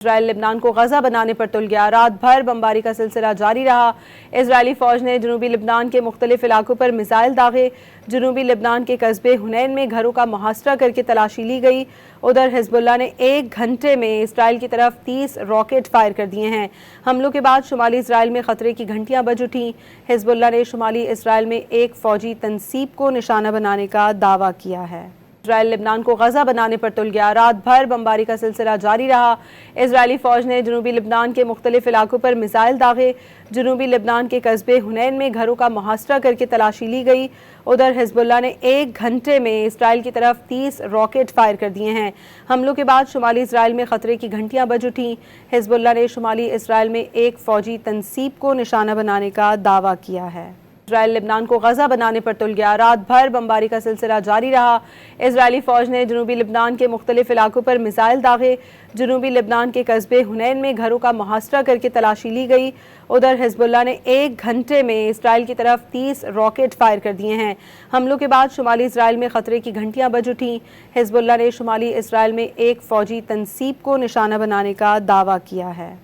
اسرائیل لبنان کو غزہ بنانے پر تل گیا۔ رات بھر بمباری کا سلسلہ جاری رہا۔ اسرائیلی فوج نے جنوبی لبنان کے مختلف علاقوں پر میزائل داغے۔ جنوبی لبنان کے قصبے حنین میں گھروں کا محاصرہ کر کے تلاشی لی گئی۔ ادھر حزب اللہ نے 1 گھنٹے میں اسرائیل کی طرف 30 راکٹ فائر کر دیے ہیں۔ حملوں کے بعد شمالی اسرائیل میں خطرے کی گھنٹیاں بج اٹھیں۔ حزب اللہ نے شمالی اسرائیل میں ایک فوجی تنصیب کو نشانہ بنانے کا دعویٰ کیا ہے۔ اسرائیل لبنان کو غزہ بنانے پر تل گیا۔ رات بھر بمباری کا سلسلہ جاری رہا۔ اسرائیلی فوج نے جنوبی لبنان کے مختلف علاقوں پر میزائل داغے۔ جنوبی لبنان کے قصبے حنین میں گھروں کا محاصرہ کر کے تلاشی لی گئی۔ ادھر حزب اللہ نے 1 گھنٹے میں اسرائیل کی طرف 30 راکٹ فائر کر دیے ہیں۔ حملوں کے بعد شمالی اسرائیل میں خطرے کی گھنٹیاں بج اٹھیں۔ حزب اللہ نے شمالی اسرائیل میں ایک فوجی تنصیب کو نشانہ بنانے کا دعویٰ کیا ہے۔ اسرائیل لبنان کو غزہ بنانے پر تل گیا۔ رات بھر بمباری کا سلسلہ جاری رہا۔ اسرائیلی فوج نے جنوبی لبنان کے مختلف علاقوں پر میزائل داغے۔ جنوبی لبنان کے قصبے حنین میں گھروں کا محاصرہ کر کے تلاشی لی گئی۔ ادھر حزب اللہ نے 1 گھنٹے میں اسرائیل کی طرف 30 راکٹ فائر کر دیے ہیں۔ حملوں کے بعد شمالی اسرائیل میں خطرے کی گھنٹیاں بج اٹھیں۔ حزب اللہ نے شمالی اسرائیل میں ایک فوجی تنصیب کو نشانہ بنانے کا دعویٰ کیا ہے۔